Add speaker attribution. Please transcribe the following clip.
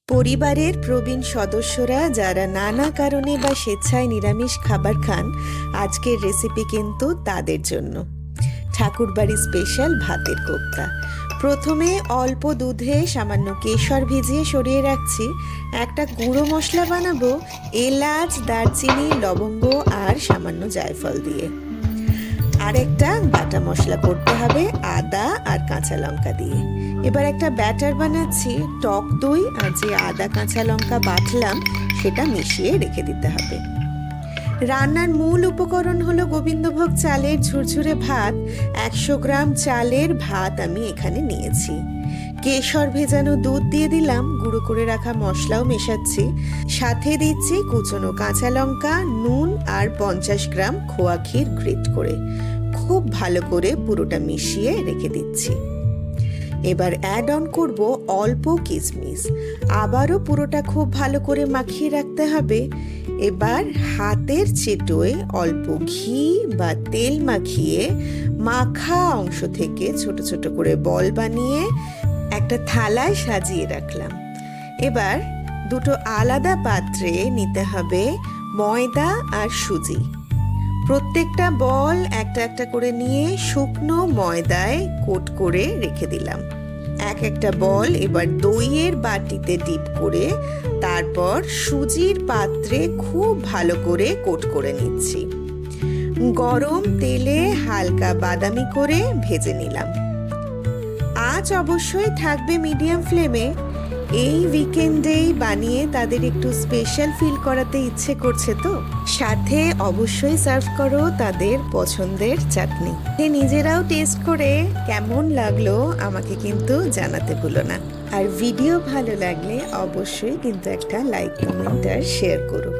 Speaker 1: পরিবারের প্রবীণ সদস্যরা যারা নানা কারণে বা স্বেচ্ছায় নিরামিষ খাবার খান, আজকের রেসিপি কিন্তু তাদের জন্য। ঠাকুরবাড়ি স্পেশাল ভাতের কোপ্তা। প্রথমে অল্প দুধে সামান্য কেশর ভিজিয়ে সরিয়ে রাখছি। একটা গুঁড়ো মশলা বানাবো এলাচ, দারচিনি, লবঙ্গ আর সামান্য জায়ফল দিয়ে। আর একটা বাটা মশলা করতে হবে আদা আর কাঁচা লঙ্কা দিয়ে। এবার একটা ব্যাটার বানাচ্ছি। টক দই আর যে আদা কাঁচা লঙ্কা বাটলাম সেটা মিশিয়ে রেখে দিতে হবে। রান্নার মূল উপকরণ হলো গোবিন্দভোগ চালের ঝুরঝুরে ভাত। 100 গ্রাম চালের ভাত আমি এখানে নিয়েছি। কেশর ভেজানো দুধ দিয়ে দিলাম, গুঁড়ো করে রাখা মশলাও মেশাচ্ছি, সাথে দিচ্ছি কুচনো কাঁচা লঙ্কা, নুন আর 50 গ্রাম খোয়া ক্ষীর গ্রেট করে। খুব ভালো করে পুরোটা মিশিয়ে রেখে দিচ্ছি। এবার অ্যাড অন করব অল্প কিশমিশ। আবারও পুরোটা খুব ভালো করে মাখিয়ে রাখতে হবে। এবার হাতের চেটোয় অল্প ঘি বা তেল মাখিয়ে মাখা অংশ থেকে ছোট ছোট করে বল বানিয়ে একটা থালায় সাজিয়ে রাখলাম। এবার দুটো আলাদা পাত্রে নিতে হবে ময়দা আর সুজি। প্রত্যেকটা বল একটা একটা করে নিয়ে শুকনো ময়দায় কোট করে রেখে দিলাম। একটা বল এবার দইয়ের বাটিতে ডিপ করে তারপর সুজির পাত্রে খুব ভালো করে কোট করে নিচ্ছি। গরম তেলে হালকা বাদামি করে ভেজে নিলাম। আঁচ অবশ্যই থাকবে মিডিয়াম ফ্লেমে। এই উইকেন্ডেই বানিয়ে তাদের একটু স্পেশাল ফিল করাতে ইচ্ছে করছে তো। সাথে অবশ্যই সার্ভ করো তাদের পছন্দের চাটনি। নিজেরাও টেস্ট করে কেমন লাগলো আমাকে কিন্তু জানাতে ভুলো না। আর ভিডিও ভালো লাগলে অবশ্যই কিন্তু একটা লাইক, কমেন্ট আর শেয়ার করো।